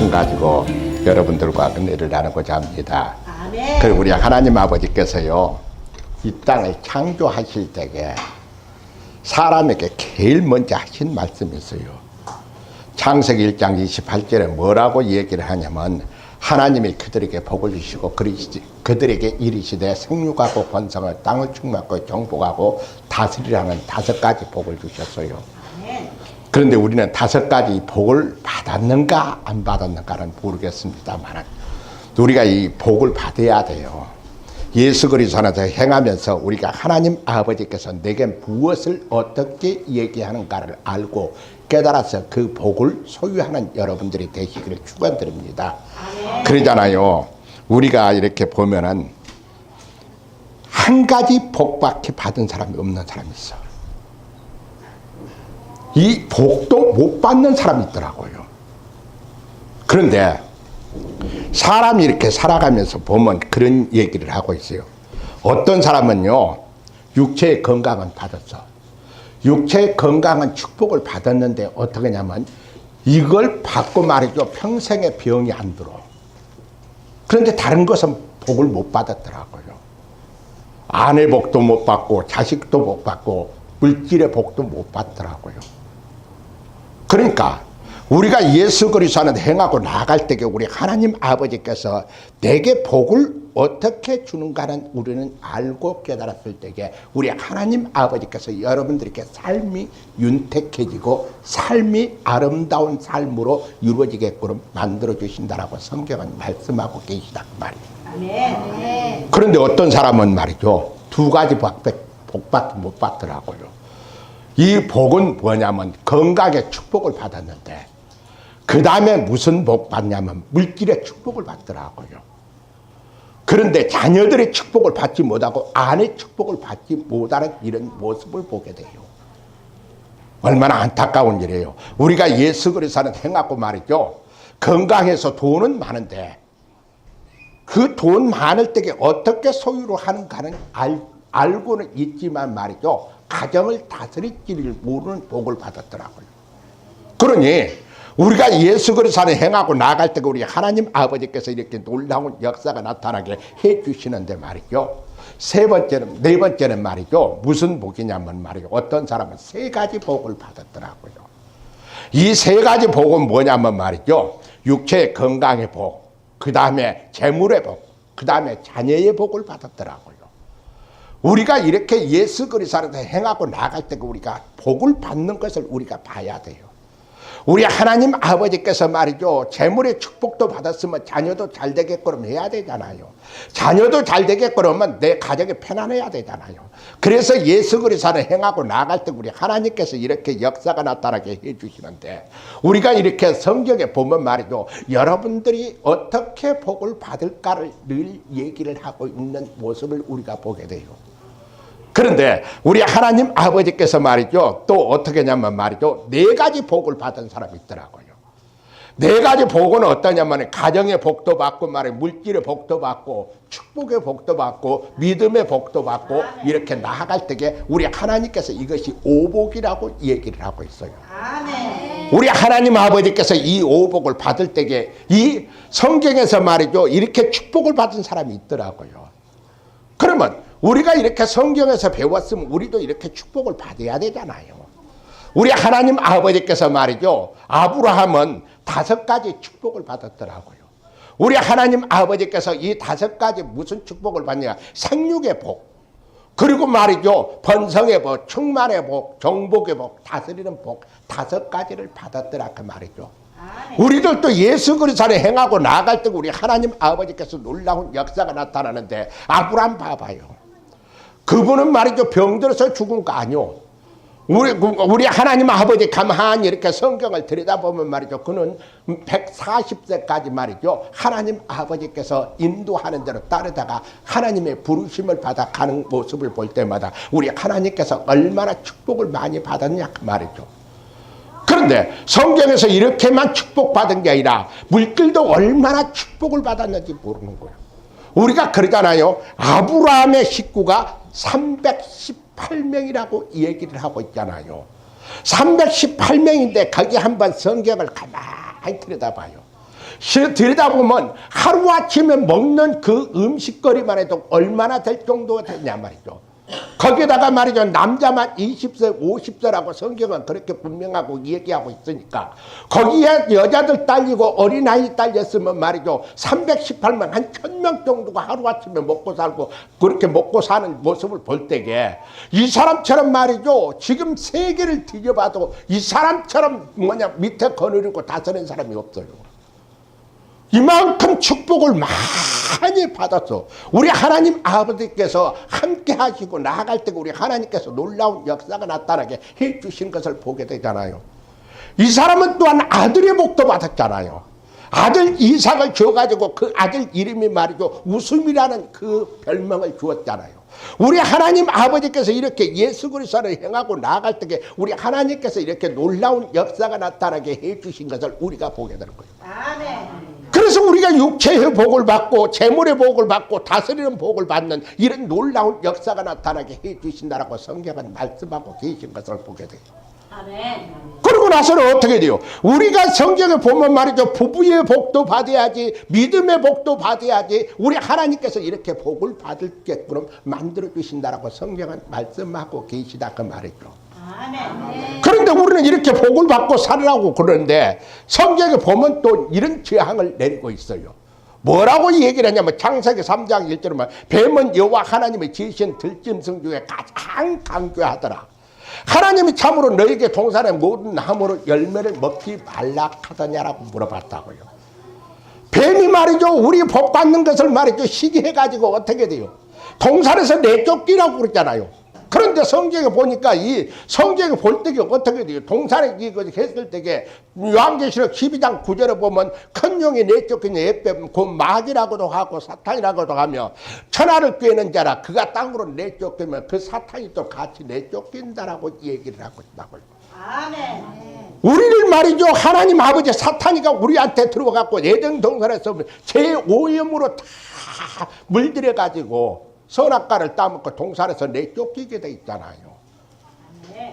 말씀 가지고 여러분들과 은혜를 나누고자 합니다. 아멘. 그리고 우리 하나님 아버지께서요, 이 땅을 창조하실 때에 사람에게 제일 먼저 하신 말씀이 있어요. 창세기 1장 28절에 뭐라고 얘기를 하냐면, 하나님이 그들에게 복을 주시고 그들에게 이르시되 생육하고 번성을 땅을 충만하고 정복하고 다스리라는 5가지 복을 주셨어요. 아멘. 그런데 우리는 5가지 복을 받았는가 안 받았는가는 모르겠습니다만 우리가 이 복을 받아야 돼요. 예수 그리스도 안에서 행하면서 우리가 하나님 아버지께서 내게 무엇을 어떻게 얘기하는가를 알고 깨달아서 그 복을 소유하는 여러분들이 되시기를 축원드립니다. 그러잖아요. 우리가 이렇게 보면은 한 가지 복밖에 받은 사람이 없는 사람이 있어. 이 복도 못 받는 사람이 있더라고요. 그런데 사람이 이렇게 살아가면서 보면 그런 얘기를 하고 있어요. 어떤 사람은요, 육체의 건강은 받았어. 육체의 건강은 축복을 받았는데 어떻게 하냐면 이걸 받고 말이죠, 평생에 병이 안 들어. 그런데 다른 것은 복을 못 받았더라고요. 아내 복도 못 받고 자식도 못 받고 물질의 복도 못 받더라고요. 그러니까 우리가 예수 그리스도 안에 행하고 나아갈 때에 우리 하나님 아버지께서 내게 복을 어떻게 주는가는 우리는 알고 깨달았을 때에 우리 하나님 아버지께서 여러분들에게 삶이 윤택해지고 삶이 아름다운 삶으로 이루어지게끔 만들어 주신다라고 성경은 말씀하고 계시단 말이에요. 아멘. 그런데 어떤 사람은 말이죠, 2가지 복밖에 못 받더라고요. 이 복은 뭐냐면 건강의 축복을 받았는데 그 다음에 무슨 복 받냐면 물질의 축복을 받더라고요. 그런데 자녀들의 축복을 받지 못하고 아내의 축복을 받지 못하는 이런 모습을 보게 돼요. 얼마나 안타까운 일이에요. 우리가 예수 그리스도는 행하고 말이죠, 건강해서 돈은 많은데 그 돈 많을 때에 어떻게 소유를 하는가는 알고는 있지만 말이죠, 가정을 다스릴 길을 모르는 복을 받았더라고요. 그러니 우리가 예수 그리스도를 행하고 나아갈 때 우리 하나님 아버지께서 이렇게 놀라운 역사가 나타나게 해 주시는데 말이죠, 네 번째는 말이죠, 무슨 복이냐면 말이죠, 어떤 사람은 3가지 복을 받았더라고요. 이 3가지 복은 뭐냐면 말이죠, 육체의 건강의 복, 그 다음에 재물의 복, 그 다음에 자녀의 복을 받았더라고요. 우리가 이렇게 예수 그리스도를 행하고 나갈 때 우리가 복을 받는 것을 우리가 봐야 돼요. 우리 하나님 아버지께서 말이죠, 재물의 축복도 받았으면 자녀도 잘 되게끔 해야 되잖아요. 자녀도 잘 되게끔 하면 내 가정이 편안해야 되잖아요. 그래서 예수 그리스도를 행하고 나갈 때 우리 하나님께서 이렇게 역사가 나타나게 해주시는데 우리가 이렇게 성경에 보면 말이죠, 여러분들이 어떻게 복을 받을까를 늘 얘기를 하고 있는 모습을 우리가 보게 돼요. 그런데 우리 하나님 아버지께서 말이죠, 또 어떻게 하냐면 말이죠, 4가지 복을 받은 사람이 있더라고요. 4가지 복은 어떠냐면 가정의 복도 받고 말이죠, 물질의 복도 받고 축복의 복도 받고 믿음의 복도 받고 이렇게 나아갈 때에 우리 하나님께서 이것이 오복이라고 얘기를 하고 있어요. 아멘. 우리 하나님 아버지께서 이 오복을 받을 때에 이 성경에서 말이죠, 이렇게 축복을 받은 사람이 있더라고요. 그러면 우리가 이렇게 성경에서 배웠으면 우리도 이렇게 축복을 받아야 되잖아요. 우리 하나님 아버지께서 말이죠, 아브라함은 5가지 축복을 받았더라고요. 우리 하나님 아버지께서 이 5가지 무슨 축복을 받냐, 생육의 복, 그리고 말이죠, 번성의 복, 충만의 복, 정복의 복, 다스리는 복, 5가지를 받았더라 그 말이죠. 우리들도 예수 그리스도를 행하고 나아갈 때 우리 하나님 아버지께서 놀라운 역사가 나타나는데 아브라함 봐봐요. 그분은 말이죠, 병들어서 죽은 거 아니요. 우리 하나님 아버지 가만히 이렇게 성경을 들여다보면 말이죠, 그는 140세까지 말이죠, 하나님 아버지께서 인도하는 대로 따르다가 하나님의 부르심을 받아 가는 모습을 볼 때마다 우리 하나님께서 얼마나 축복을 많이 받았냐 그 말이죠. 그런데 성경에서 이렇게만 축복받은 게 아니라 물질도 얼마나 축복을 받았는지 모르는 거예요. 우리가 그러잖아요, 아브라함의 식구가 318명이라고 얘기를 하고 있잖아요. 318명인데 거기 한번 성경을 가만히 들여다봐요. 들여다보면 하루아침에 먹는 그 음식거리만 해도 얼마나 될 정도가 되냐 말이죠. 거기다가 말이죠. 남자만 20세, 50세라고 성경은 그렇게 분명하고 얘기하고 있으니까 거기에 여자들 딸리고 어린아이 딸렸으면 말이죠. 318만, 한 1000명 정도가 하루아침에 먹고 살고 그렇게 먹고 사는 모습을 볼 때에 이 사람처럼 말이죠. 지금 세계를 뒤져봐도 이 사람처럼 밑에 거느리고 다스리는 사람이 없어요. 이만큼 축복을 많이 받았어. 우리 하나님 아버지께서 함께 하시고 나아갈 때 우리 하나님께서 놀라운 역사가 나타나게 해 주신 것을 보게 되잖아요. 이 사람은 또한 아들의 복도 받았잖아요. 아들 이삭을 줘가지고 그 아들 이름이 말이죠. 웃음이라는 그 별명을 주었잖아요. 우리 하나님 아버지께서 이렇게 예수 그리스도를 행하고 나아갈 때 우리 하나님께서 이렇게 놀라운 역사가 나타나게 해 주신 것을 우리가 보게 되는 거예요. 아멘. 그래서 우리가 육체의 복을 받고 재물의 복을 받고 다스리는 복을 받는 이런 놀라운 역사가 나타나게 해 주신다라고 성경은 말씀하고 계신 것을 보게 돼요. 아멘. 그러고 나서는 어떻게 돼요? 우리가 성경에 보면 말이죠. 부부의 복도 받아야지, 믿음의 복도 받아야지, 우리 하나님께서 이렇게 복을 받을게끔 만들어 주신다라고 성경은 말씀하고 계시다 그 말이죠. 아멘. 그런데 우리는 이렇게 복을 받고 살으라고 그러는데 성경에 보면 또 이런 재앙을 내리고 있어요. 뭐라고 얘기를 하냐면 창세기 3장 1절에 보면 뱀은 여호와 하나님의 지으신 들짐승 중에 가장 강교하더라. 하나님이 참으로 너에게 동산의 모든 나무로 열매를 먹지 말라 하더냐라고 물어봤다고요. 뱀이 말이죠. 우리 복 받는 것을 말이죠. 시기해가지고 어떻게 돼요? 동산에서 내쫓기라고 그랬잖아요. 그런데 성경에 보니까 이 성경에 볼 때가 어떻게 돼요? 동산에 이거 했을 때게 요한계시록 12장 9절에 보면 큰 용이 내쫓긴 에뱀 곧 마귀라고도 하고 사탄이라고도 하며 천하를 꿰는 자라 그가 땅으로 내쫓기면 그 사탄이 또 같이 내쫓긴다라고 얘기를 하고 있다고요. 아멘. 우리를 말이죠. 하나님 아버지 사탄이가 우리한테 들어와갖고 예정 동산에서 제5염으로 다 물들여가지고 선악과를 따먹고 동산에서 내쫓기게 돼 있잖아요.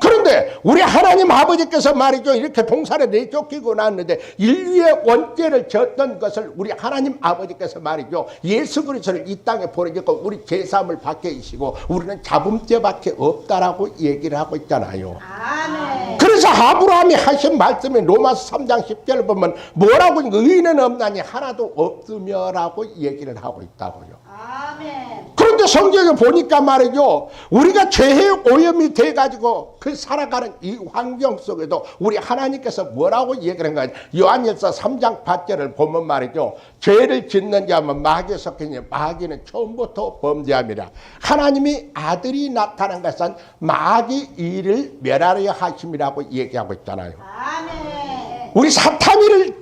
그런데 우리 하나님 아버지께서 말이죠. 이렇게 동산에 내쫓기고 났는데 인류의 원죄를 졌던 것을 우리 하나님 아버지께서 말이죠. 예수 그리스도를 이 땅에 보내주고 우리 제사함을 받게 하시고 우리는 잡음죄밖에 없다라고 얘기를 하고 있잖아요. 아멘. 그래서 아브라함이 하신 말씀이 로마서 3장 10절을 보면 뭐라고 의인은 없나니 하나도 없으며라고 얘기를 하고 있다고요. 아멘. 그런데 성경에 보니까 말이죠. 우리가 죄의 오염이 돼가지고 그 살아가는 이 환경 속에도 우리 하나님께서 뭐라고 얘기를 한 거예요. 요한일서 3장 8절을 보면 말이죠. 죄를 짓는 자면 마귀에 속했니 마귀는 처음부터 범죄함이라. 하나님이 아들이 나타난 것은 마귀 일을 멸하려 하심이라고 얘기하고 있잖아요. 아멘. 우리 사탄이를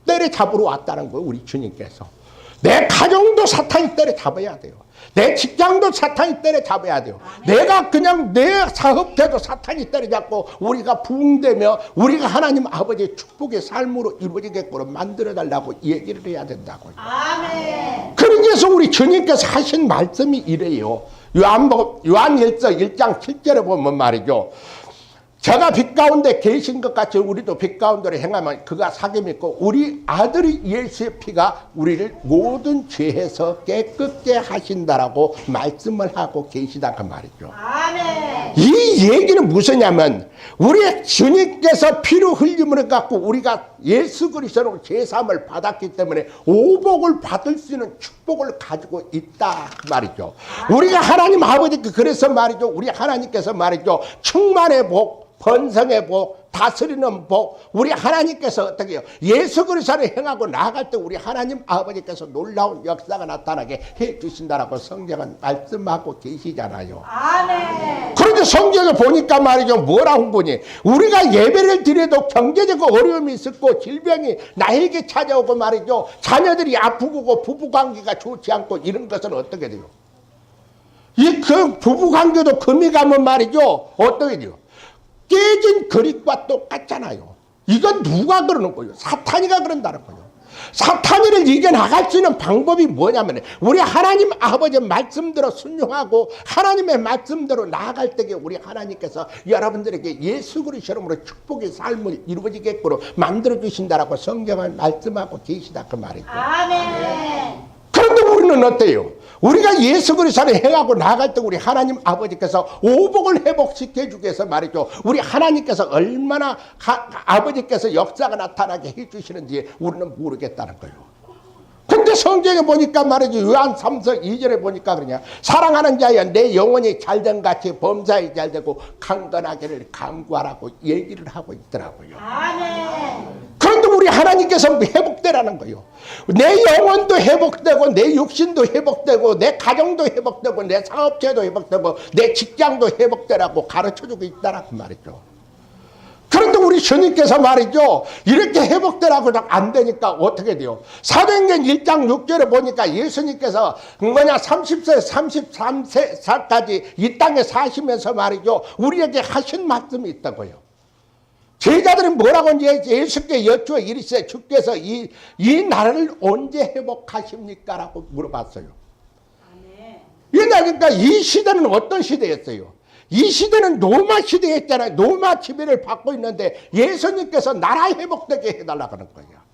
때려잡으러 왔다는 거예요. 우리 주님께서. 내 가정도 사탄이 때려잡아야 돼요. 내 직장도 사탄이 때려잡아야 돼요. 내가 그냥 내 사업대도 사탄이 때려잡고 우리가 부흥되며 우리가 하나님 아버지의 축복의 삶으로 이루어지게끔 만들어달라고 얘기를 해야 된다고요. 아멘. 그래서 우리 주님께서 하신 말씀이 이래요. 요한일서 1장 7절에 보면 말이죠. 제가 빛 가운데 계신 것 같이 우리도 빛 가운데로 행하면 그가 사귐 있고 우리 아들이 예수의 피가 우리를 모든 죄에서 깨끗게 하신다라고 말씀을 하고 계시다 그 말이죠. 아멘. 이 얘기는 무엇이냐면 우리 주님께서 피로 흘림을 갖고 우리가 예수 그리스도로 제사함을 받았기 때문에 오복을 받을 수 있는 축복을 가지고 있다 그 말이죠. 우리가 하나님 아버지께 그래서 말이죠. 우리 하나님께서 말이죠. 충만의 복 번성의 복, 다스리는 복, 우리 하나님께서 어떻게 해요? 예수 그리스도를 행하고 나아갈 때 우리 하나님 아버지께서 놀라운 역사가 나타나게 해 주신다라고 성경은 말씀하고 계시잖아요. 아멘. 그런데 성경에 보니까 말이죠. 뭐라고 보니 우리가 예배를 드려도 경제적 어려움이 있었고 질병이 나에게 찾아오고 말이죠. 자녀들이 아프고 부부관계가 좋지 않고 이런 것은 어떻게 돼요? 이 그 부부관계도 금이 가면 말이죠. 어떻게 돼요? 깨진 그릇과 똑같잖아요. 이건 누가 그러는 거예요? 사탄이가 그런다는 거예요. 사탄을 이겨나갈 수 있는 방법이 뭐냐면 우리 하나님 아버지 말씀대로 순종하고 하나님의 말씀대로 나아갈 때에 우리 하나님께서 여러분들에게 예수 그리스도로 축복의 삶을 이루어지게끔 만들어 주신다라고 성경을 말씀하고 계시다 그 말이죠. 아멘. 그런데 우리는 어때요? 우리가 예수 그리스도를 행하고 나아갈 때 우리 하나님 아버지께서 오복을 회복시켜 주기 위해서 말이죠. 우리 하나님께서 얼마나 아버지께서 역사가 나타나게 해주시는지 우리는 모르겠다는 거예요. 근데 성경에 보니까 말이죠. 요한 3서 2절에 보니까 그러냐. 사랑하는 자여 내 영혼이 잘된 같이 범사에 잘되고 강건하기를 간구하라고 얘기를 하고 있더라고요. 아멘. 그런데 우리 하나님께서 회복되라는 거예요. 내 영혼도 회복되고 내 육신도 회복되고 내 가정도 회복되고 내 사업체도 회복되고 내 직장도 회복되라고 가르쳐주고 있다는 말이죠. 그런데 우리 주님께서 말이죠. 이렇게 회복되라고 안 되니까 어떻게 돼요? 사도행전 1장 6절에 보니까 예수님께서 30세 33세까지 이 땅에 사시면서 말이죠. 우리에게 하신 말씀이 있다고요. 제자들이 뭐라고 이제 예수께 여쭈어 이르시되 주께서 이 나라를 언제 회복하십니까? 라고 물어봤어요. 그러니까 이 시대는 어떤 시대였어요? 이 시대는 로마 시대였잖아요. 로마 지배를 받고 있는데 예수님께서 나라 회복되게 해달라고 하는 거예요.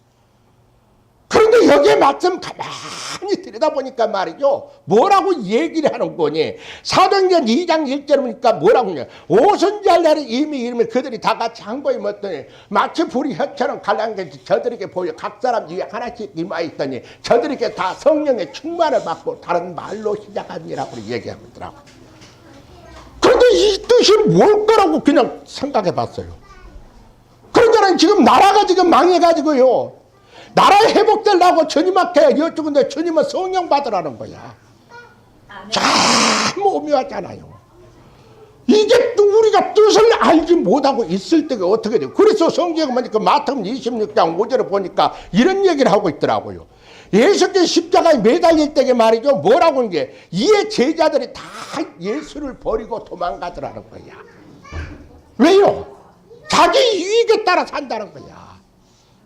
그런데 여기에 말씀 가만히 들여다보니까 말이죠. 뭐라고 얘기를 하는 거니? 사도행전 2장 1절에 보니까 뭐라고 하냐. 오순절 날에 이미 이르면 그들이 다 같이 한 거에 뭐더니 마치 불이 혀처럼 갈라게 저들에게 보여 각 사람 위에 하나씩 임하 있더니 저들에게 다 성령의 충만을 받고 다른 말로 시작하니라고 얘기하고 있더라고요. 그런데 이 뜻이 뭘 거라고 그냥 생각해 봤어요. 그러니까 지금 나라가 지금 망해가지고요. 나라 회복되려고 주님한테 여쭈는데 주님은 성령 받으라는 거야. 참 오묘하잖아요. 이게 또 우리가 뜻을 알지 못하고 있을 때가 어떻게 돼요? 그래서 성경에 보니까 마태복음 26장 5절에 보니까 이런 얘기를 하고 있더라고요. 예수께서 십자가에 매달릴 때에 말이죠. 뭐라고 하는 게 이에 제자들이 다 예수를 버리고 도망가더라는 거야. 왜요? 자기 이익에 따라 산다는 거야.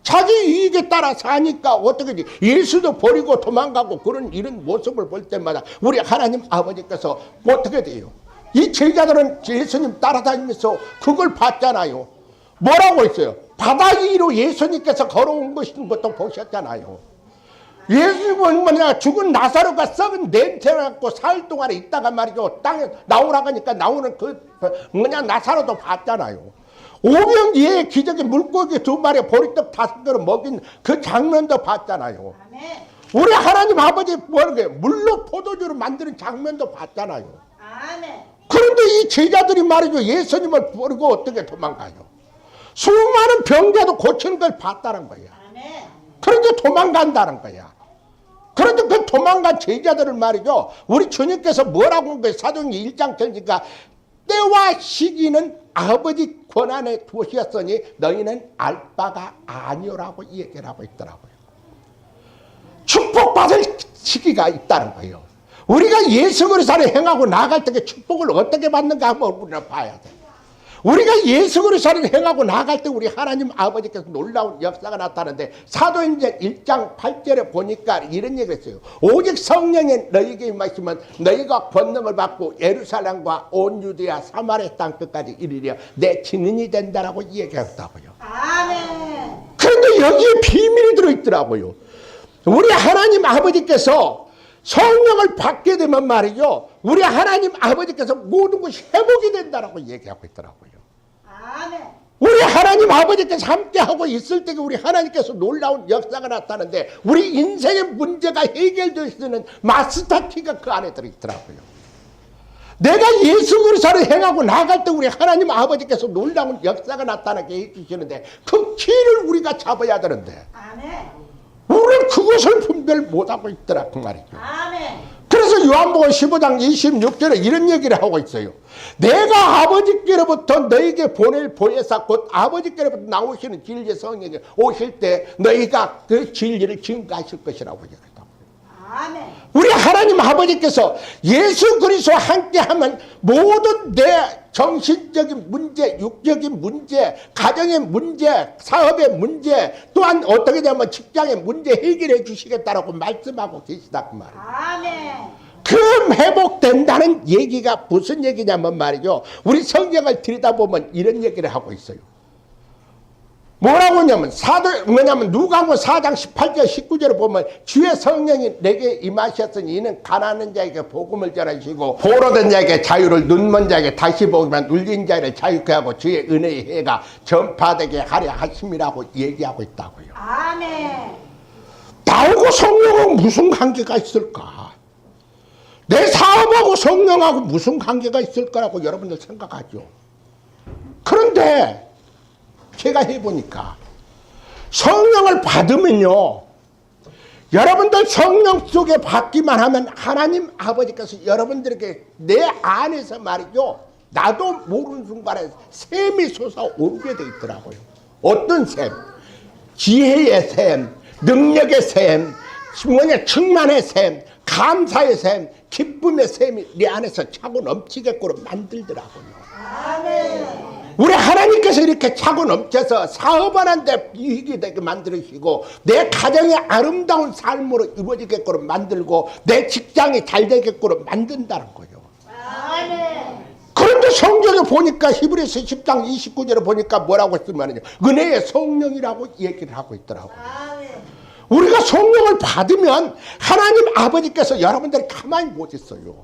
자기 이익에 따라 사니까 어떻게 돼? 예수도 버리고 도망가고 그런 이런 모습을 볼 때마다 우리 하나님 아버지께서 어떻게 돼요? 이 제자들은 예수님 따라다니면서 그걸 봤잖아요. 뭐라고 했어요? 바다 위로 예수님께서 걸어온 것도 보셨잖아요. 예수님은 뭐냐 죽은 나사로가 썩은 냄새 갖고 사흘 동안에 있다가 말이죠. 땅에 나오라고 하니까 나오는 그 뭐냐 나사로도 봤잖아요. 오병이의 기적의 물고기 2마리 보리떡 5그릇 먹인 그 장면도 봤잖아요. 아멘. 우리 하나님 아버지 뭐는 게 물로 포도주를 만드는 장면도 봤잖아요. 아멘. 그런데 이 제자들이 말이죠. 예수님을 버리고 어떻게 도망가요? 수많은 병자도 고치는 걸 봤다는 거야. 아멘. 그런데 도망간다는 거야. 그런데 그 도망간 제자들을 말이죠. 우리 주님께서 뭐라고 한 거예요? 사도행전 1장 전니까 때와 시기는 아버지 권한에 두셨으니 너희는 알 바가 아니오라고 얘기를 하고 있더라고요. 축복받을 시기가 있다는 거예요. 우리가 예수 그리스도를 행하고 나아갈 때 축복을 어떻게 받는가 한번 우리는 봐야 돼. 우리가 예수 그리스도를 행하고 나아갈 때 우리 하나님 아버지께서 놀라운 역사가 나타나는데 사도행전 1장 8절에 보니까 이런 얘기를 했어요. 오직 성령이 너희에게 임하시면 너희가 권능을 받고 예루살렘과 온 유대야 사마리아 땅 끝까지 이르려 내 증인이 된다라고 얘기했다고요. 아멘. 그런데 여기에 비밀이 들어있더라고요. 우리 하나님 아버지께서 성령을 받게 되면 말이죠. 우리 하나님 아버지께서 모든 것이 회복이 된다라고 얘기하고 있더라고요. 아멘. 우리 하나님 아버지께서 함께하고 있을 때 우리 하나님께서 놀라운 역사가 나타나는데 우리 인생의 문제가 해결될 수 있는 마스터 키가 그 안에 들어있더라고요. 내가 예수 그리스도를 행하고 나갈 때 우리 하나님 아버지께서 놀라운 역사가 나타나게 해주시는데 그 키를 우리가 잡아야 되는데 아멘. 우리는 그것을 분별 못하고 있더라 그 말이죠. 아멘. 그래서 요한복음 15장 26절에 이런 얘기를 하고 있어요. 내가 아버지께로부터 너에게 보낼 보혜사 곧 아버지께로부터 나오시는 진리의 성령이 오실 때 너희가 그 진리를 증거하실 것이라고 얘기했다. 아멘. 우리 하나님 아버지께서 예수 그리스도와 함께하면 모든 내 정신적인 문제, 육적인 문제, 가정의 문제, 사업의 문제, 또한 어떻게 되면 직장의 문제 해결해 주시겠다라고 말씀하고 계시다 그 말이에요. 아멘. 그 회복된다는 얘기가 무슨 얘기냐면 말이죠. 우리 성경을 들여다보면 이런 얘기를 하고 있어요. 뭐라고 하냐면 뭐냐면 누가복음 4장 18절 19절을 보면 주의 성령이 내게 임하셨으니 이는 가난한 자에게 복음을 전하시고 포로된 자에게 자유를, 눈먼 자에게 다시 보기만, 눌린 자를 자유케 하고 주의 은혜의 해가 전파되게 하려 하심이라고 얘기하고 있다고요. 아멘. 나하고 성령하고 무슨 관계가 있을까? 내 사업하고 성령하고 무슨 관계가 있을 거라고 여러분들 생각하죠. 그런데 제가 해보니까 성령을 받으면요, 여러분들 성령 속에 받기만 하면 하나님 아버지께서 여러분들에게 내 안에서 말이죠, 나도 모르는 순간에 샘이 솟아오르게 돼 있더라고요. 어떤 샘? 지혜의 샘, 능력의 샘, 충만의 샘, 감사의 샘, 기쁨의 샘이 내 안에서 차고 넘치게끔 만들더라고요. 아멘. 우리 하나님께서 이렇게 차고 넘쳐서 사업하는데 이익이 되게 만들으시고, 내 가정이 아름다운 삶으로 이루어지게끔 만들고, 내 직장이 잘 되게끔 만든다는 거예요. 아멘. 그런데 성경에 보니까 히브리서 10장 29절에 보니까 뭐라고 했으면요, 은혜의 성령이라고 얘기를 하고 있더라고요. 아멘. 우리가 성령을 받으면 하나님 아버지께서 여러분들 가만히 못 있어요.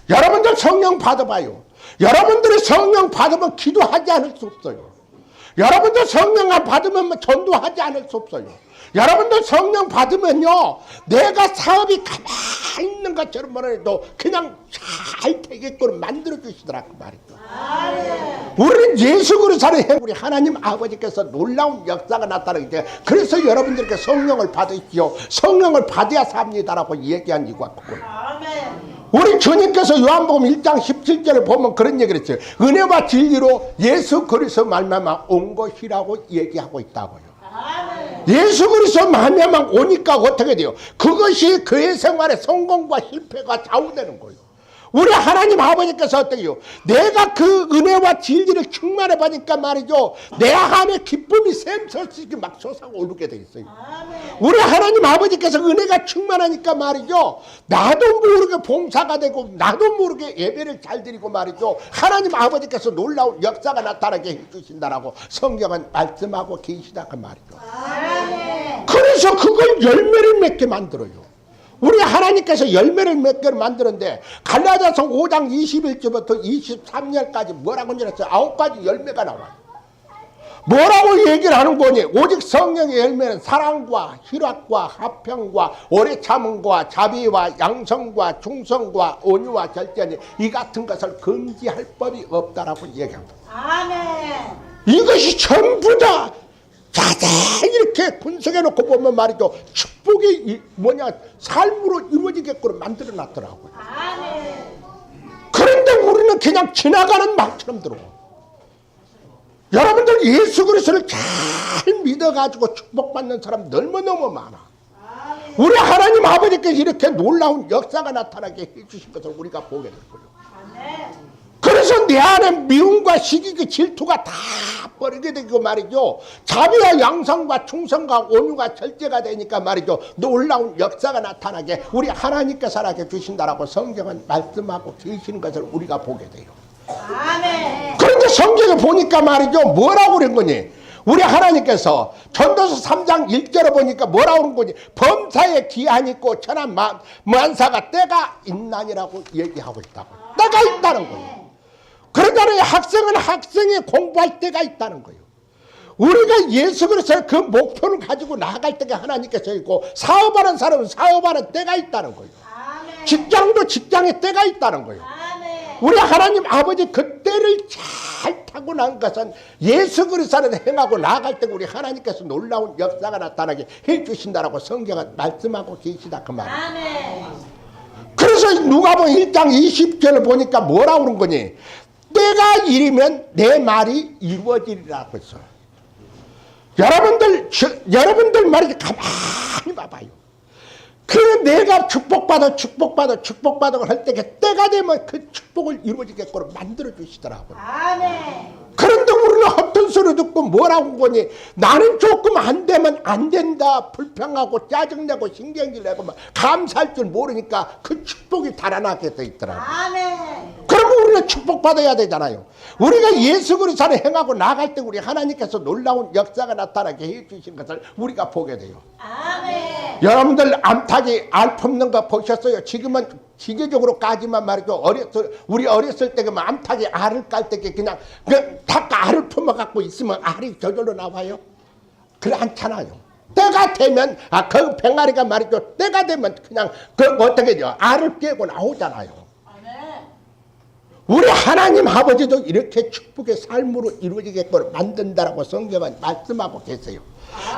여러분들 성령 받아봐요. 여러분들이 성령 받으면 기도하지 않을 수 없어요. 여러분들 성령 받으면 전도하지 않을 수 없어요. 여러분들 성령 받으면요, 내가 사업이 가만히 있는 것처럼 말해도 그냥 잘 되게끔 만들어 주시더라고 말이죠. 우리는 예수 그리스도를 우리 하나님 아버지께서 놀라운 역사가 나타나기 때문에, 그래서 여러분들께 성령을 받으십시오. 성령을 받아야 삽니다라고 얘기한 이유가 그거예요. 아멘. 우리 주님께서 요한복음 1장 17절에 보면 그런 얘기를 했어요. 은혜와 진리로 예수 그리스도 말미암아 온 것이라고 얘기하고 있다고요. 아멘. 예수 그리스도 말미암아 오니까 어떻게 돼요? 그것이 그의 생활의 성공과 실패가 좌우되는 거예요. 우리 하나님 아버지께서 어떻게 해요? 내가 그 은혜와 진리를 충만해 보니까 말이죠, 내 안에 기쁨이 샘솟듯이 막 솟아오르게 돼 있어요. 아멘. 우리 하나님 아버지께서 은혜가 충만하니까 말이죠, 나도 모르게 봉사가 되고 나도 모르게 예배를 잘 드리고 말이죠, 하나님 아버지께서 놀라운 역사가 나타나게 해주신다라고 성경은 말씀하고 계시다 그 말이죠. 아멘. 그래서 그걸 열매를 맺게 만들어요. 우리 하나님께서 열매를 몇 개를 만드는데, 갈라디아서 5장 21절부터 23절까지 뭐라고 했어요? 9가지 열매가 나와요. 뭐라고 얘기를 하는 거니? 오직 성령의 열매는 사랑과 희락과 화평과 오래 참음과 자비와 양성과 충성과 온유와 절제니 이 같은 것을 금지할 법이 없다라고 얘기합니다. 아멘. 이것이 전부 다 자세히 이렇게 분석해 놓고 보면 말이죠, 축복이 삶으로 이루어지게끔 만들어 놨더라고요. 아멘. 그런데 우리는 그냥 지나가는 말처럼 들어. 여러분들 예수 그리스도를 잘 믿어가지고 축복받는 사람 너무너무 많아. 우리 하나님 아버지께서 이렇게 놀라운 역사가 나타나게 해주신 것을 우리가 보게 될 거예요. 아멘. 그래서 내 안에 미움과 시기가 질투가 다 버리게 되고 말이죠, 자비와 양성과 충성과 온유가 절제가 되니까 말이죠, 놀라운 역사가 나타나게 우리 하나님께서 하게 주신다라고 성경은 말씀하고 계시는 것을 우리가 보게 돼요. 아멘. 그런데 성경에 보니까 말이죠, 뭐라고 그런 거니? 우리 하나님께서 전도서 3장 1절에 보니까 뭐라고 그런 거니? 범사에 기한이 있고 천한 만사가 때가 있나니라고 얘기하고 있다고. 때가 있다는 거예요. 그러잖아요. 학생은 학생이 공부할 때가 있다는 거예요. 우리가 예수 그리스도의 그 목표를 가지고 나아갈 때가 하나님께서 있고, 사업하는 사람은 사업하는 때가 있다는 거예요. 아멘. 직장도 직장의 때가 있다는 거예요. 아멘. 우리 하나님 아버지 그 때를 잘 타고 난 것은 예수 그리스도를 행하고 나아갈 때 우리 하나님께서 놀라운 역사가 나타나게 해주신다라고 성경은 말씀하고 계시다 그 말이에요. 아멘. 그래서 누가복음 1장 20절을 보니까 뭐라고 그런 거니? 때가 이르면 내 말이 이루어지리라고 했어요. 여러분들 말이 가만히 봐봐요. 그 내가 축복받아 할 때 때가 되면 그 축복을 이루어지게끔 만들어 주시더라고요. 아멘. 그런데 우리는 어떤 소리 듣고 뭐라고 보니 나는 조금 안 되면 안 된다 불평하고 짜증내고 신경질 내고 막 감사할 줄 모르니까 그 축복이 달아나게 돼 있더라고요. 아멘. 그러면 우리는 축복받아야 되잖아요. 우리가 예수 그리스도를 행하고 나갈 때 우리 하나님께서 놀라운 역사가 나타나게 해주신 것을 우리가 보게 돼요. 아멘. 여러분들 암탉이 알 품는 거 보셨어요? 지금은 기계적으로까지만 말이죠. 우리 어렸을 때 그 암탉이 알을 깔 때 그냥 닭 알을 품어갖고 있으면 알이 저절로 나와요? 그래 않잖아요. 때가 되면 그 병아리가 말이죠. 때가 되면 그냥 어떻게 해요? 알을 깨고 나오잖아요. 우리 하나님 아버지도 이렇게 축복의 삶으로 이루어지게끔 만든다라고 성경은 말씀하고 계세요.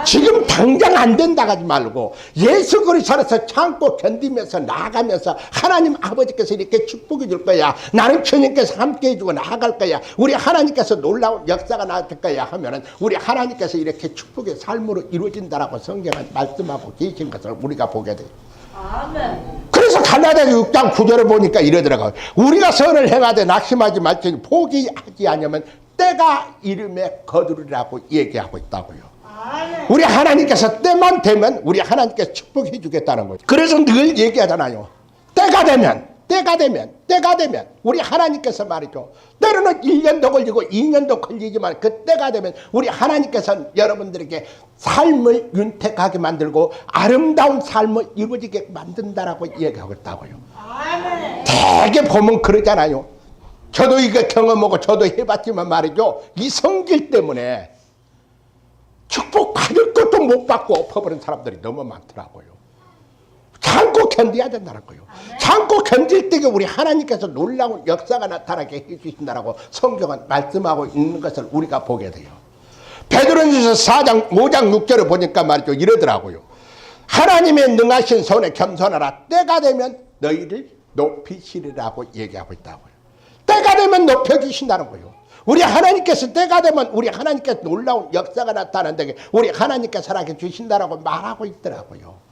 지금 당장 안 된다 하지 말고 예수 그리스도에서 참고 견디면서 나아가면서 하나님 아버지께서 이렇게 축복해 줄 거야. 나는 주님께서 함께 해주고 나아갈 거야. 우리 하나님께서 놀라운 역사가 나타날 거야 하면은 우리 하나님께서 이렇게 축복의 삶으로 이루어진다라고 성경은 말씀하고 계신 것을 우리가 보게 돼요. 아멘. 그래서 갈라디아서 6장 9절을 보니까 이러더라고요. 우리가 선을 행하되 낙심하지 말지니 포기하지 않으면 때가 이름에 거두리라고 얘기하고 있다고요. 아멘. 우리 하나님께서 때만 되면 우리 하나님께서 축복해 주겠다는 거예요. 그래서 늘 얘기하잖아요. 때가 되면 우리 하나님께서 말이죠. 때로는 1년도 걸리고 2년도 걸리지만 그 때가 되면 우리 하나님께서 여러분들에게 삶을 윤택하게 만들고 아름다운 삶을 이루어지게 만든다라고 얘기하고 있다고요. 아멘. 되게 보면 그러잖아요. 저도 이거 경험하고 저도 해봤지만 말이죠. 이 성질 때문에 축복 받을 것도 못 받고 엎어버린 사람들이 너무 많더라고요. 참고 견뎌야 된다는 거예요. 참고 견딜 때 우리 하나님께서 놀라운 역사가 나타나게 해주신다라고 성경은 말씀하고 있는 것을 우리가 보게 돼요. 베드로전서 4장 5장 6절을 보니까 말이죠. 이러더라고요. 하나님의 능하신 손에 겸손하라. 때가 되면 너희를 높이시리라고 얘기하고 있다고요. 때가 되면 높여주신다는 거예요. 우리 하나님께서 때가 되면 우리 하나님께서 놀라운 역사가 나타난다게 우리 하나님께서 살아계 주신다라고 말하고 있더라고요.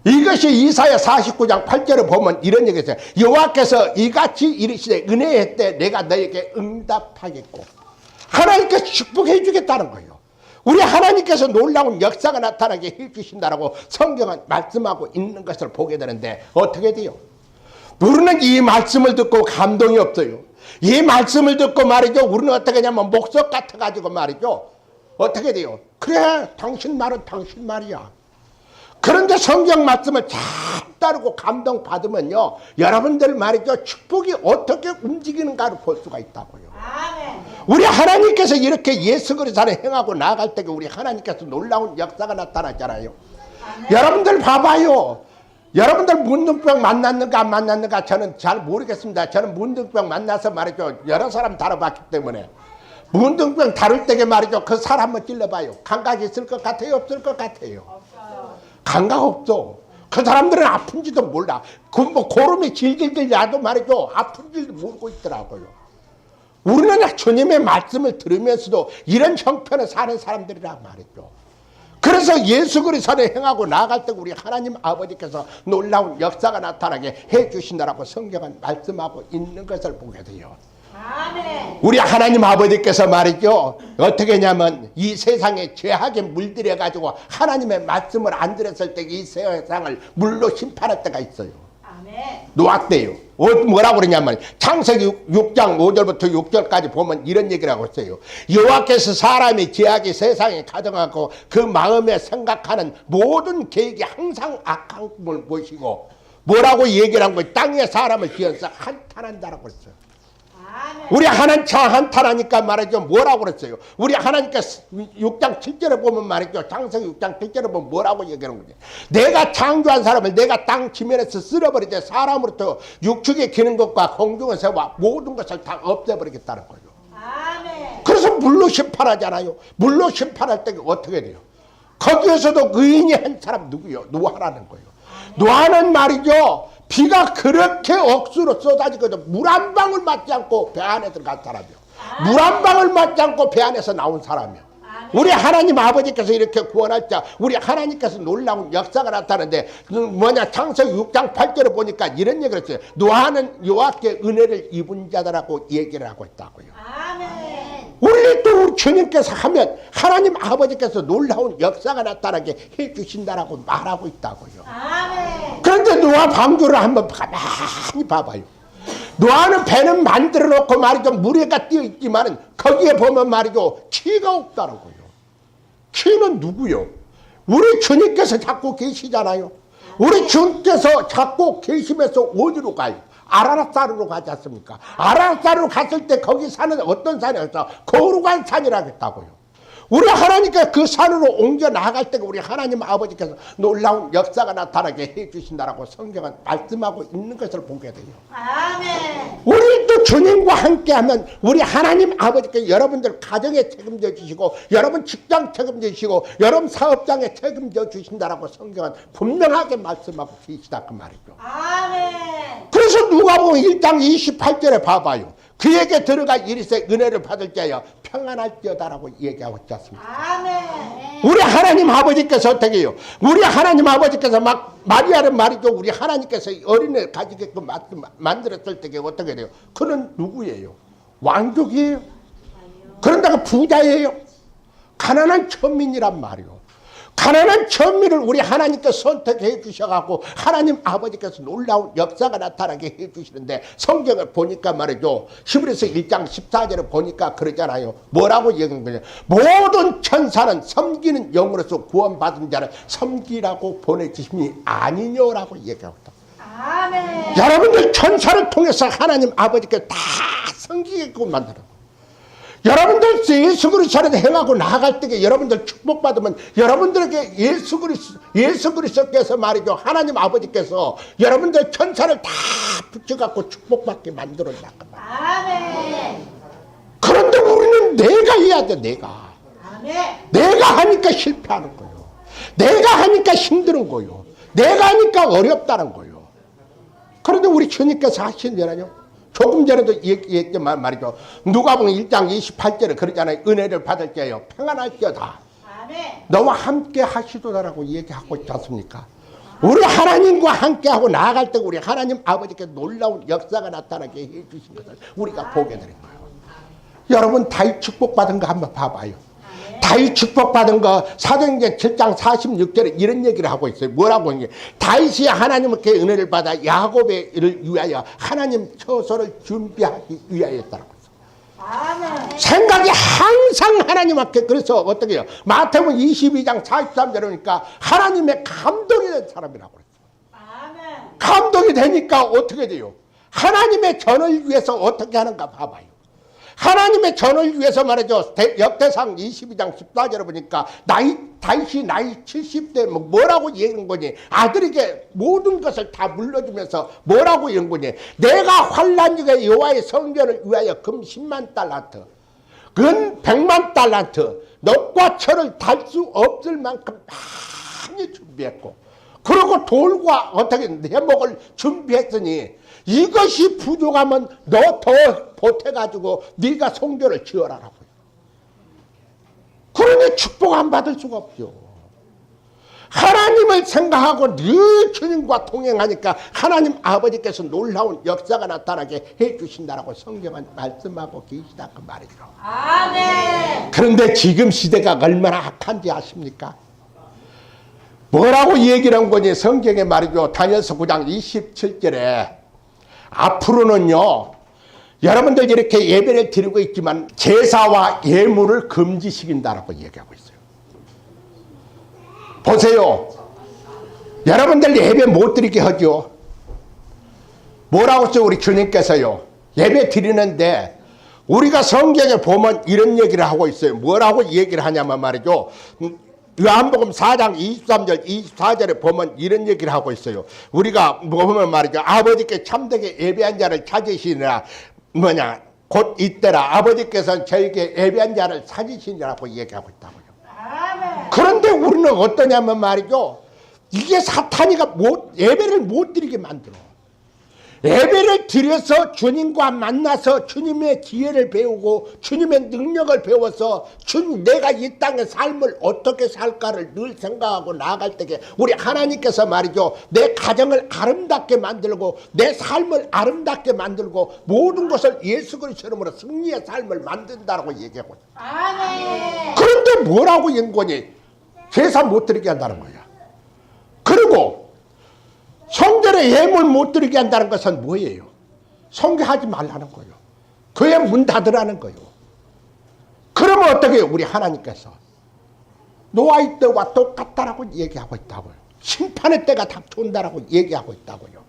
이것이 이사야 49장 8절을 보면 이런 얘기가 있어요. 여호와께서 이같이 이르시되 은혜의 때 내가 너에게 응답하겠고 하나님께서 축복해 주겠다는 거예요. 우리 하나님께서 놀라운 역사가 나타나게 해주신다라고 성경은 말씀하고 있는 것을 보게 되는데 어떻게 돼요? 우리는 이 말씀을 듣고 감동이 없어요. 이 말씀을 듣고 말이죠. 우리는 어떻게 하냐면 목석 같아가지고 말이죠. 어떻게 돼요? 그래 당신 말은 당신 말이야. 그런데 성경 말씀을 잘 따르고 감동받으면요. 여러분들 말이죠. 축복이 어떻게 움직이는가를 볼 수가 있다고요. 아멘. 우리 하나님께서 이렇게 예수 그리스도를 행하고 나아갈 때 우리 하나님께서 놀라운 역사가 나타났잖아요. 여러분들 봐봐요. 여러분들 문둥병 만났는가 안 만났는가 저는 잘 모르겠습니다. 저는 문둥병 만나서 말이죠. 여러 사람 다뤄봤기 때문에. 문둥병 다룰 때게 말이죠. 그 사람을 찔러봐요. 감각이 있을 것 같아요? 없을 것 같아요? 감각 없어. 그 사람들은 아픈지도 몰라. 뭐 고름이 질질질 나도 말이죠. 아픈지도 모르고 있더라고요. 우리는 주님의 말씀을 들으면서도 이런 형편을 사는 사람들이란 말이죠. 그래서 예수 그리스도를 행하고 나아갈 때 우리 하나님 아버지께서 놀라운 역사가 나타나게 해주신다라고 성경은 말씀하고 있는 것을 보게 돼요. 아멘. 우리 하나님 아버지께서 말이죠. 어떻게 하냐면 이 세상에 죄악에 물들여 가지고 하나님의 말씀을 안 들었을 때 이 세상을 물로 심판할 때가 있어요. 아멘. 노아 때요. 뭐라고 그러냐면 창세기 6장 5절부터 6절까지 보면 이런 얘기를 하고 있어요. 여호와께서 사람이 죄악이 세상에 가득하고 그 마음에 생각하는 모든 계획이 항상 악한 꿈을 보시고 뭐라고 얘기를 한 거예요. 땅에 사람을 지어서 한탄한다라고 그랬어요. 우리 하나님 한탄하니까 말이죠. 뭐라고 그랬어요? 우리 하나님께서 6장 7절에 보면 말이죠. 창세기 6장 7절에 보면 뭐라고 얘기하는 거지? 내가 창조한 사람을 내가 땅 지면에서 쓸어버리되 사람으로부터 육축에 기는 것과 공중에서와 모든 것을 다 없애버리겠다는 거예요. 아멘. 그래서 물로 심판하잖아요. 물로 심판할 때 어떻게 돼요? 거기에서도 의인이 한 사람 누구요? 노아라는 거예요. 노아는 말이죠. 비가 그렇게 억수로 쏟아지거든. 물 한 방울 맞지 않고 배 안에 들어간 사람이요. 물 한 방울 맞지 않고 배 안에서 나온 사람이요. 아멘. 우리 하나님 아버지께서 이렇게 구원할 자, 우리 하나님께서 놀라운 역사가 나타나는데 창세기 6장 8절에 보니까 이런 얘기를 했어요. 노아는 여호와께 은혜를 입은 자다라고 얘기를 하고 있다고요. 아멘. 우리 또 우리 주님께서 하면 하나님 아버지께서 놀라운 역사가 나타나게 해주신다라고 말하고 있다고요. 아멘. 그런데 노아 방주를 한번 가만히 봐봐요. 노아는 배는 만들어 놓고 말이죠. 무리가 뛰어 있지만은 거기에 보면 말이죠. 키가 없다는 거예요. 키는 누구요? 우리 주님께서 잡고 계시잖아요. 우리 주님께서 잡고 계시면서 어디로 가요? 아라랏산으로 가지 않습니까? 아라랏산으로 갔을 때 거기 산은 어떤 산이었어? 거룩한 산이라고 했다고요. 우리 하나님께서 그 산으로 옮겨 나갈 때 우리 하나님 아버지께서 놀라운 역사가 나타나게 해주신다라고 성경은 말씀하고 있는 것을 보게 돼요. 아멘. 우리 또 주님과 함께하면 우리 하나님 아버지께서 여러분들 가정에 책임져 주시고 여러분 직장 책임져 주시고 여러분 사업장에 책임져 주신다라고 성경은 분명하게 말씀하고 계시다 그 말이죠. 아멘. 그래서 누가복음 1장 28절에 봐봐요. 그에게 들어가 이르세 은혜를 받을 자여 평안할지어다라고 얘기하고 있지 않습니까? 아멘. 우리 하나님 아버지께서 어떻게 해요? 우리 하나님 아버지께서 막 마리아를 말이죠. 우리 하나님께서 어린애를 가지게끔 만들었을 때 어떻게 돼요? 그는 누구예요? 왕족이에요? 그런다가 부자예요? 가난한 천민이란 말이요. 가난한 천민을 우리 하나님께서 선택해 주셔갖고 하나님 아버지께서 놀라운 역사가 나타나게 해주시는데 성경을 보니까 말이죠. 히브리서 1장 14절에 보니까 그러잖아요. 뭐라고 얘기하는 거냐. 모든 천사는 섬기는 영으로서 구원받은 자를 섬기라고 보내주심이 아니냐라고 얘기하고 있다. 아멘. 여러분들 천사를 통해서 하나님 아버지께서 다 섬기게끔 만들어. 여러분들 예수 그리스도를 행하고 나아갈 때 여러분들 축복받으면 여러분들에게 예수 그리스도께서 말이죠. 하나님 아버지께서 여러분들 천사를 다 붙여갖고 축복받게 만들어 나간 말이에요. 아멘. 그런데 우리는 내가 해야 돼. 내가 하니까 실패하는 거예요. 내가 하니까 힘드는 거예요. 내가 하니까 어렵다는 거예요. 그런데 우리 주님께서 하신 일은요. 조금 전에도 얘기했지만 말이죠. 누가복음 1장 28절에 그러잖아요. 은혜를 받을 자여 평안할지어다. 아멘. 너와 함께 하시도다라고 얘기하고 있지 않습니까? 우리 하나님과 함께하고 나아갈 때 우리 하나님 아버지께 놀라운 역사가 나타나게 해주신 것을 우리가 보게 되는 거예요. 여러분 다윗 축복받은 거 한번 봐봐요. 다윗 축복받은 거 사도행전 7장 46절에 이런 얘기를 하고 있어요. 뭐라고 하는 게 다윗이 하나님께 은혜를 받아 야곱을 위하여 하나님 처소를 준비하기 위하였다라고 했어요. 아멘. 생각이 항상 하나님 앞에. 그래서 어떻게 해요? 마태복음 22장 43절에 보니까 하나님의 감동이 된 사람이라고 그랬어요. 아멘. 감동이 되니까 어떻게 돼요? 하나님의 전을 위해서 어떻게 하는가 봐봐요. 하나님의 전을 위해서 말이죠. 역대상 22장 14절에 보니까 다윗이 나이 70대 뭐라고 얘기한 거니? 아들에게 모든 것을 다 물려주면서 뭐라고 얘기한 거니? 내가 환난 중에 여호와의 성전을 위하여 금 10만 달란트, 은 100만 달란트, 넉과 철을 달 수 없을 만큼 많이 준비했고, 그리고 돌과 어떻게 내목을 준비했으니 이것이 부족하면 너 더 보태가지고 네가 성전을 지어라라고요. 그러니 축복 안 받을 수가 없죠. 하나님을 생각하고 늘 주님과 동행하니까 하나님 아버지께서 놀라운 역사가 나타나게 해주신다라고 성경은 말씀하고 계시다 그 말이죠. 아멘. 그런데 지금 시대가 얼마나 악한지 아십니까? 뭐라고 얘기를 한 거니? 성경에 말이죠. 다니엘서 9장 27절에 앞으로는요, 여러분들 이렇게 예배를 드리고 있지만 제사와 예물을 금지시킨다라고 얘기하고 있어요. 보세요. 여러분들 예배 못 드리게 하죠. 뭐라고 써 우리 주님께서요. 예배 드리는데 우리가 성경에 보면 이런 얘기를 하고 있어요. 뭐라고 얘기를 하냐면 말이죠. 요한복음 4장 23절 24절에 보면 이런 얘기를 하고 있어요. 우리가 보면 말이죠. 아버지께 참되게 예배한 자를 찾으시느라 곧 이때라 아버지께서는 저에게 예배한 자를 찾으시느라고 얘기하고 있다고요. 아멘. 그런데 우리는 어떠냐면 말이죠. 이게 사탄이가 예배를 못 드리게 만들어. 예배를 드려서 주님과 만나서 주님의 지혜를 배우고 주님의 능력을 배워서 내가 이 땅의 삶을 어떻게 살까를 늘 생각하고 나아갈 때에 우리 하나님께서 말이죠, 내 가정을 아름답게 만들고 내 삶을 아름답게 만들고 모든 것을 예수 그리스도 이름으로 승리의 삶을 만든다라고 얘기하고 있어요. 아멘. 그런데 뭐라고 인권이 제사 못 드리게 한다는 거야. 그리고 성전에 예물 못 드리게 한다는 것은 뭐예요? 성교하지 말라는 거예요. 교회 문 닫으라는 거예요. 그러면 어떻게 해요? 우리 하나님께서 노아의 때와 똑같다라고 얘기하고 있다고요. 심판의 때가 닥쳐온다라고 얘기하고 있다고요.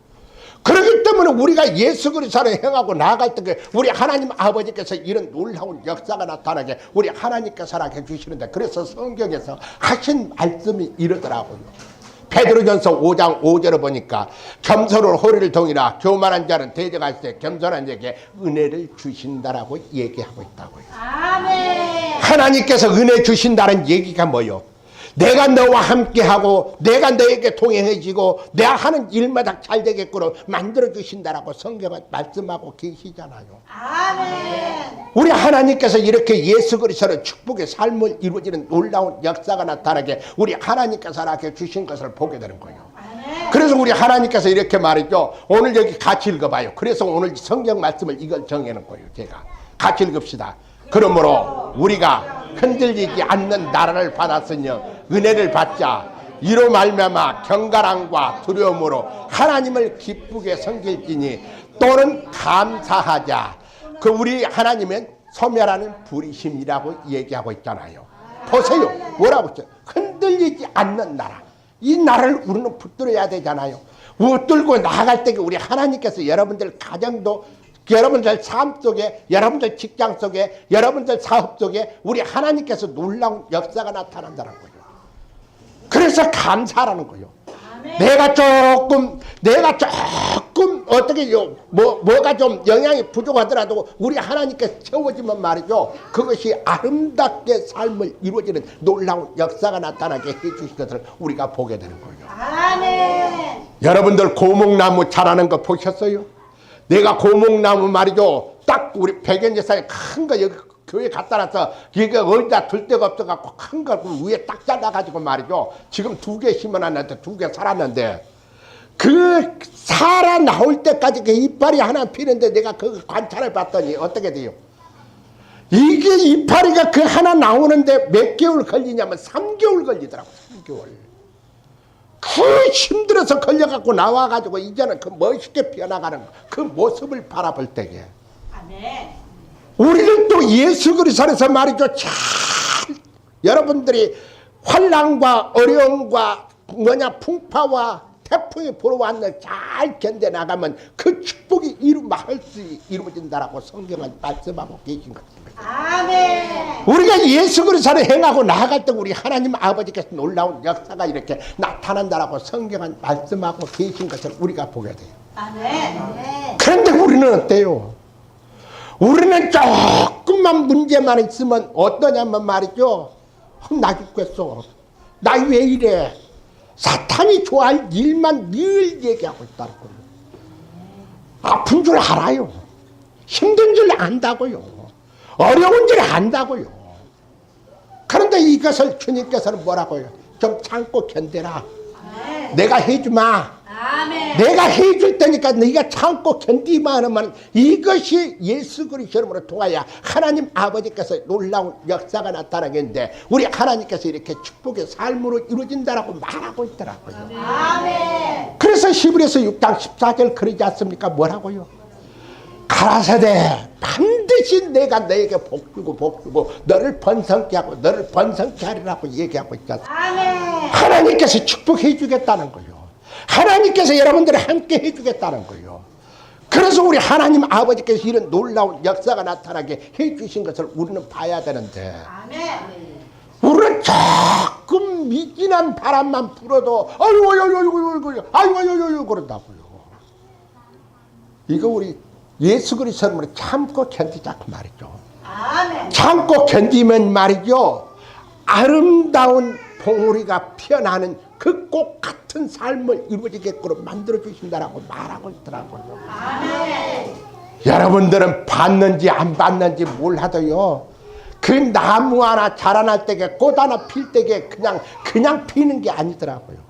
그렇기 때문에 우리가 예수 그리스도를 행하고 나아갈 때 우리 하나님 아버지께서 이런 놀라운 역사가 나타나게 우리 하나님께서 하게 주시는데, 그래서 성경에서 하신 말씀이 이러더라고요. 베드로전서 5장 5절을 보니까 겸손으로 허리를 동이라 교만한 자는 대적할 때 겸손한 자에게 은혜를 주신다라고 얘기하고 있다고요. 아멘. 하나님께서 은혜 주신다는 얘기가 뭐요? 내가 너와 함께하고 내가 너에게 동행해지고 내가 하는 일마다 잘 되게끔 만들어 주신다라고 성경은 말씀하고 계시잖아요. 아멘. 우리 하나님께서 이렇게 예수 그리스도의 축복의 삶을 이루어지는 놀라운 역사가 나타나게 우리 하나님께서 이렇게 주신 것을 보게 되는 거예요. 아멘. 그래서 우리 하나님께서 이렇게 말했죠. 오늘 여기 같이 읽어봐요. 그래서 오늘 성경 말씀을 이걸 정해놓은 거예요. 제가 같이 읽읍시다. 그러므로 우리가 흔들리지 않는 나라를 받았으며 은혜를 받자. 이로 말미암아 경건함과 두려움으로 하나님을 기쁘게 섬길지니 또는 감사하자. 그 우리 하나님은 소멸하는 불이심이라고 얘기하고 있잖아요. 보세요. 뭐라고 했죠? 흔들리지 않는 나라. 이 나라를 우리는 붙들어야 되잖아요. 붙들고 나아갈 때 우리 하나님께서 여러분들 가정도, 여러분들 삶 속에, 여러분들 직장 속에, 여러분들 사업 속에 우리 하나님께서 놀라운 역사가 나타난다는 거예요. 그래서 감사라는 거예요. 내가 조금 어떻게요? 뭐가 좀 영향이 부족하더라도 우리 하나님께 채워지면 말이죠. 그것이 아름답게 삶을 이루어지는 놀라운 역사가 나타나게 해주신 것을 우리가 보게 되는 거예요. 아멘. 여러분들 고목나무 자라는 거 보셨어요? 내가 고목나무 말이죠. 딱 우리 백연제사에 큰 거 여기 교회 갖다 놔서 이게 어디다 둘 데가 없어갖고 큰 거 위에 딱 잘라가지고 말이죠. 지금 2개 심어놨는데 2개 살았는데 그 살아 나올 때까지 그 이파리 하나 피는데 내가 그 관찰을 봤더니 어떻게 돼요? 이게 이파리가 그 하나 나오는데 몇 개월 걸리냐면 3개월 걸리더라고. 3개월. 그 힘들어서 걸려갖고 나와가지고 이제는 그 멋있게 피어나가는 그 모습을 바라볼 때에 아멘. 우리는 또 예수 그리스도에서 말이죠. 잘 여러분들이 환난과 어려움과 풍파와 태풍이 불어왔는데 잘 견뎌나가면 그 축복이 이루어진다라고 성경은 말씀하고 계신 것입니다. 아멘. 우리가 예수 그리스도를 행하고 나아갈 때 우리 하나님 아버지께서 놀라운 역사가 이렇게 나타난다라고 성경은 말씀하고 계신 것을 우리가 보게 돼요. 아멘. 그런데 우리는 어때요? 우리는 조금만 문제만 있으면 어떠냐면 말이죠. 나 죽겠어. 나 왜 이래? 사탄이 좋아할 일만 늘 얘기하고 있다는 거예요. 아픈 줄 알아요. 힘든 줄 안다고요. 어려운 줄 안다고요. 그런데 이것을 주님께서는 뭐라고요? 좀 참고 견뎌라. 아멘. 내가 해주마. 아멘. 내가 해줄 테니까 네가 참고 견디만 하면 이것이 예수 그리스도로 통하여 하나님 아버지께서 놀라운 역사가 나타나겠는데 우리 하나님께서 이렇게 축복의 삶으로 이루어진다라고 말하고 있더라고요. 아멘. 그래서 히브리서 6장 14절 그러지 않습니까? 뭐라고요? 가라사대 반드시 내가 너에게 복주고 너를 번성케 하고 너를 번성케 하리라고 얘기하고 있잖아요. 아멘. 하나님께서 축복해 주겠다는 거예요. 하나님께서 여러분들을 함께 해주겠다는 거예요. 그래서 우리 하나님 아버지께서 이런 놀라운 역사가 나타나게 해주신 것을 우리는 봐야 되는데 아멘. 우리는 조금 미진한 바람만 불어도 아이고 그런다고요. 이거 우리 예수 그리스도를 참고 견디자고 말이죠. 아멘. 참고 견디면 말이죠. 아름다운 봉우리가 피어나는 그 꽃 같은 같은 삶을 이루어지게끔 만들어 주신다라고 말하고 있더라고요. 아멘. 여러분들은 봤는지 안 봤는지 몰라도요, 그 나무 하나 자라날 때게 꽃 하나 필 때게 그냥 피는 게 아니더라고요.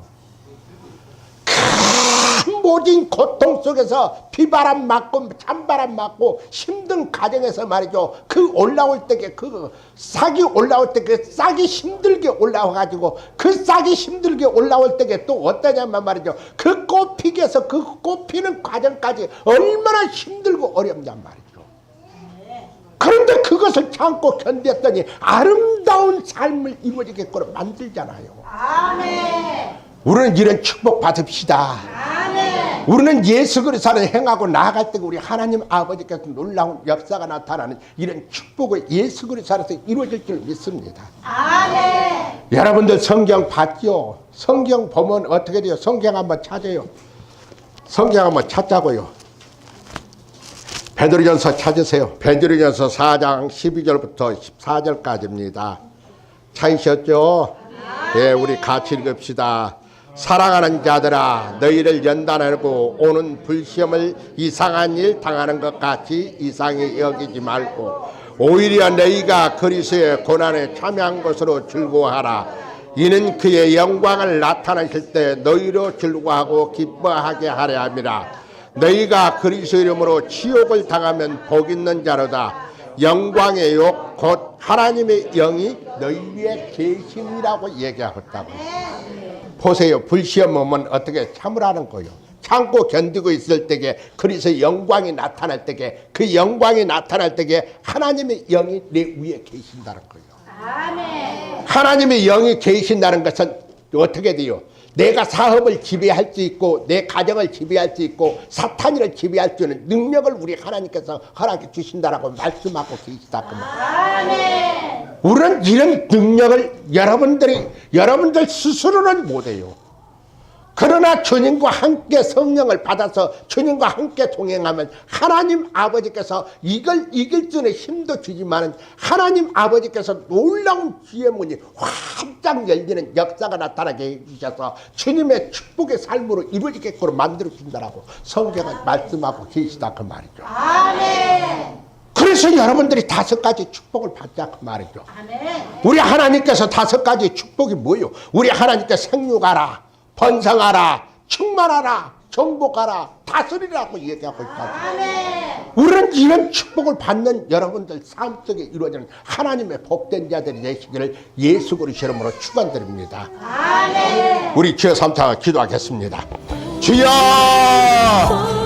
큰 모진 고통 속에서 비바람 맞고 찬바람 맞고 힘든 가정에서 말이죠, 그 올라올 때게 그 싹이 올라올 때 그 싹이 힘들게 올라와 가지고 그 싹이 힘들게 올라올 때게 또 어떠냐면 말이죠, 그 꽃 피기 위해서 그 꽃 피는 과정까지 얼마나 힘들고 어렵냔 말이죠. 그런데 그것을 참고 견뎠더니 아름다운 삶을 이루어지게끔 만들잖아요. 아멘. 우리는 이런 축복 받읍시다. 아멘. 우리는 예수 그리스도를 행하고 나아갈 때 우리 하나님 아버지께서 놀라운 역사가 나타나는 이런 축복을 예수 그리스도에서 이루어질 줄 믿습니다. 아멘. 여러분들 성경 봤죠? 성경 보면 어떻게 돼요? 성경 한번 찾아요. 성경 한번 찾자고요. 베드로전서 찾으세요. 베드로전서 4장 12절부터 14절까지입니다. 찾으셨죠? 예, 우리 같이 읽읍시다. 사랑하는 자들아, 너희를 연단하고 오는 불시험을 이상한 일 당하는 것 같이 이상히 여기지 말고 오히려 너희가 그리스도의 고난에 참여한 것으로 즐거워하라. 이는 그의 영광을 나타내실 때 너희로 즐거워하고 기뻐하게 하려 함이라. 너희가 그리스도 이름으로 치욕을 당하면 복 있는 자로다. 영광의 욕 곧 하나님의 영이 너희 위에 계심이라고 얘기하였다고. 보세요. 불시험 오면 어떻게 참으라는 거요. 참고 견디고 있을 때에 그리스도의 영광이 나타날 때에 그 영광이 나타날 때에 하나님의 영이 내 위에 계신다는 거예요. 아멘. 하나님의 영이 계신다는 것은 어떻게 돼요? 내가 사업을 지배할 수 있고 내 가정을 지배할 수 있고 사탄이를 지배할 수 있는 능력을 우리 하나님께서 허락해 주신다라고 말씀하고 계시다. 아멘. 우리는 이런 능력을 여러분들 스스로는 못해요. 그러나 주님과 함께 성령을 받아서 주님과 함께 동행하면 하나님 아버지께서 이걸 이길 수 있는 힘도 주지만 하나님 아버지께서 놀라운 지혜의 문이 활짝 열리는 역사가 나타나게 해주셔서 주님의 축복의 삶으로 이루어지게끔 만들어준다라고 성경은 말씀하고 계시다 그 말이죠. 아멘. 그래서 여러분들이 5가지 축복을 받자 그 말이죠. 아멘. 우리 하나님께서 5가지 축복이 뭐예요? 우리 하나님께서 생육하라, 번성하라, 충만하라, 정복하라, 다스리라고 얘기하고 있다. 아멘. 우리는 이런 축복을 받는 여러분들 삶 속에 이루어지는 하나님의 복된 자들이 되시기를 예수 그리스도 이름으로 축원드립니다. 아멘. 우리 주여 삼창을 기도하겠습니다. 주여!